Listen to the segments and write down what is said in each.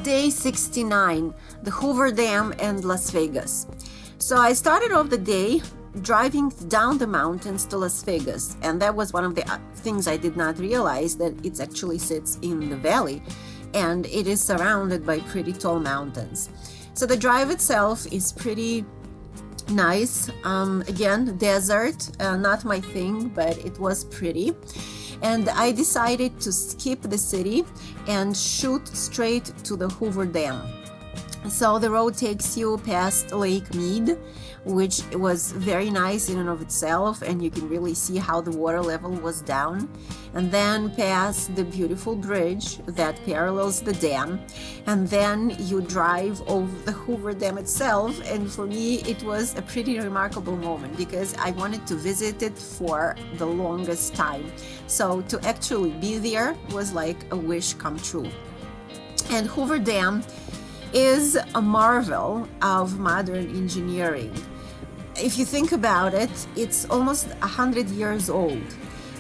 Day 69, the Hoover Dam and Las Vegas. So I started off the day driving down the mountains to Las Vegas, and that was one of the things I did not realize, that it actually sits in the valley and it is surrounded by pretty tall mountains. So the drive itself is pretty nice. Again, desert, not my thing, but it was pretty. And I decided to skip the city and shoot straight to the Hoover Dam. So the road takes you past Lake Mead, which was very nice in and of itself, and you can really see how the water level was down. And then past the beautiful bridge that parallels the dam, and then you drive over the Hoover Dam itself. And for me, it was a pretty remarkable moment because I wanted to visit it for the longest time. So to actually be there was like a wish come true. And Hoover Dam is a marvel of modern engineering. If you think about it, it's almost 100 years old.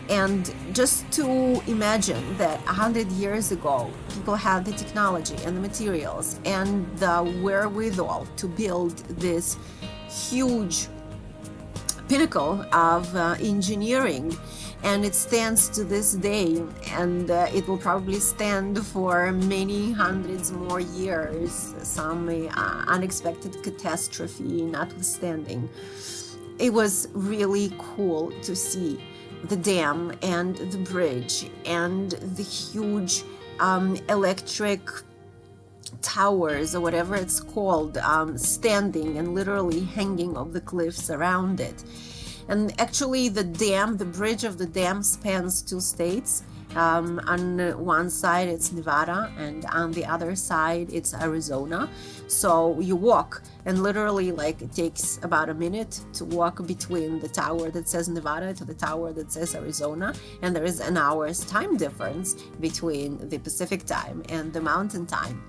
And just to imagine that 100 years ago, people had the technology and the materials and the wherewithal to build this huge pinnacle of engineering, and it stands to this day, and it will probably stand for many hundreds more years, some unexpected catastrophe notwithstanding. It was really cool to see the dam and the bridge and the huge electric towers, or whatever it's called, standing and literally hanging off the cliffs around it. And actually the bridge of the dam spans two states. On one side it's Nevada, and on the other side it's Arizona. So you walk, and literally it takes about a minute to walk between the tower that says Nevada to the tower that says Arizona, and there is an hour's time difference between the Pacific time and the mountain time.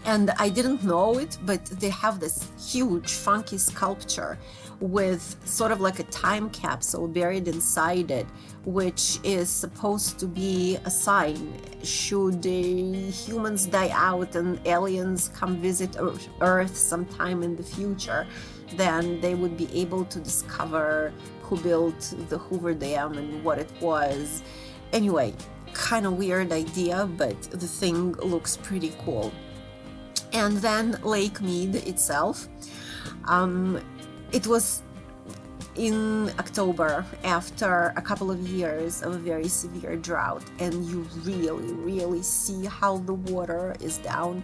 And I didn't know it, but they have this huge funky sculpture with sort of like a time capsule buried inside it, which is supposed to be a sign should humans die out and aliens come visit Earth sometime in the future, then they would be able to discover who built the Hoover Dam and what it was. Anyway, kind of weird idea, but the thing looks pretty cool. And then Lake Mead itself. It was in October, after a couple of years of a very severe drought, and you really see how the water is down.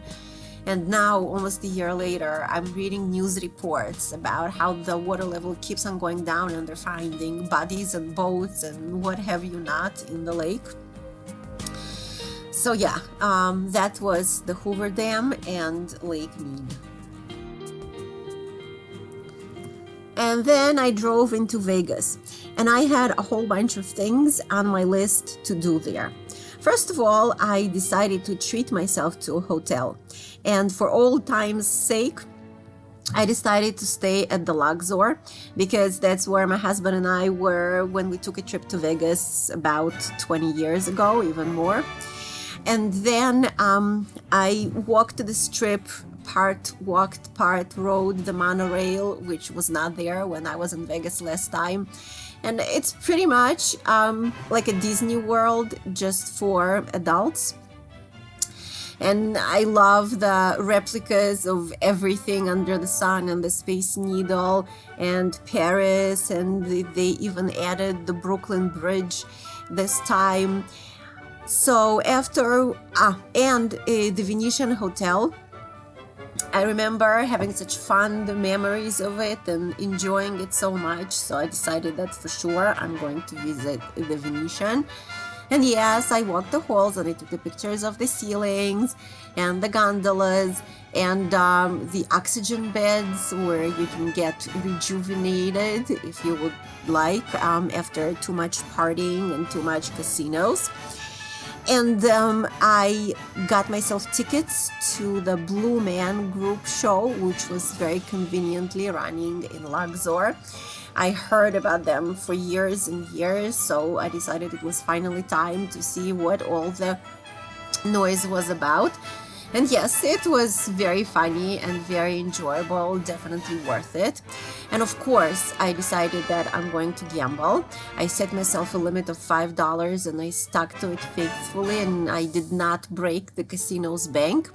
And now, almost a year later, I'm reading news reports about how the water level keeps on going down, and they're finding bodies and boats and what have you not in the lake. So yeah, that was the Hoover Dam and Lake Mead. And then I drove into Vegas, and I had a whole bunch of things on my list to do there. First of all, I decided to treat myself to a hotel, and for old time's sake, I decided to stay at the Luxor, because that's where my husband and I were when we took a trip to Vegas about 20 years ago, even more. And then I walked the Strip, part walked, part rode the monorail, which was not there when I was in Vegas last time. And it's pretty much like a Disney World, just for adults. And I love the replicas of everything under the sun, and the Space Needle and Paris, and they even added the Brooklyn Bridge this time. So after, and the Venetian Hotel, I remember having such fond memories of it and enjoying it so much. So I decided that for sure I'm going to visit the Venetian. And yes, I walked the halls and I took the pictures of the ceilings and the gondolas and the oxygen beds where you can get rejuvenated if you would like after too much partying and too much casinos. And I got myself tickets to the Blue Man Group show, which was very conveniently running in Luxor. I heard about them for years and years, so I decided it was finally time to see what all the noise was about. And yes, it was very funny and very enjoyable, definitely worth it. And of course, I decided that I'm going to gamble. I set myself a limit of $5 and I stuck to it faithfully, and I did not break the casino's bank.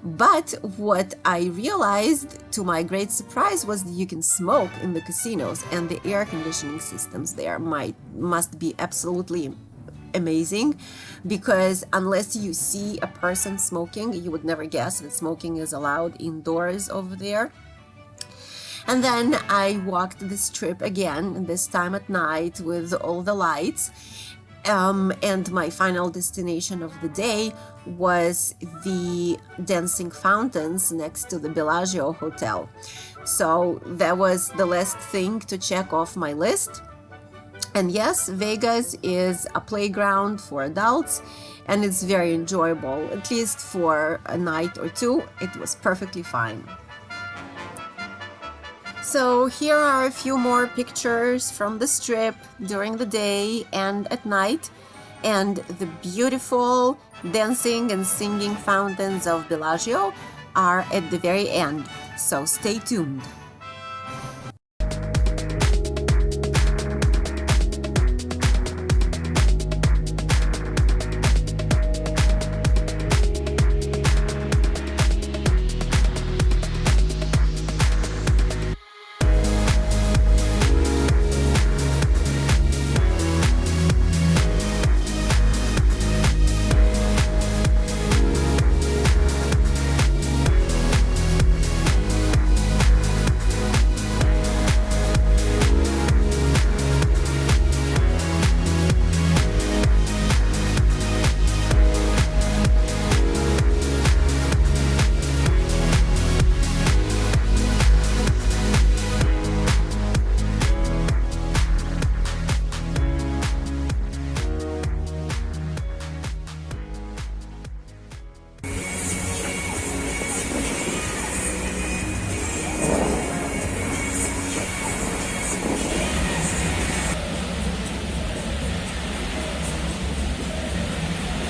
But what I realized, to my great surprise, was that you can smoke in the casinos, and the air conditioning systems there must be absolutely amazing, because unless you see a person smoking, you would never guess that smoking is allowed indoors over there. And then I walked the strip again, this time at night with all the lights. And my final destination of the day was the dancing fountains next to the Bellagio Hotel. So that was the last thing to check off my list. And yes, Vegas is a playground for adults, and it's very enjoyable. At least for a night or two, it was perfectly fine. So here are a few more pictures from the strip during the day and at night, and the beautiful dancing and singing fountains of Bellagio are at the very end. So stay tuned.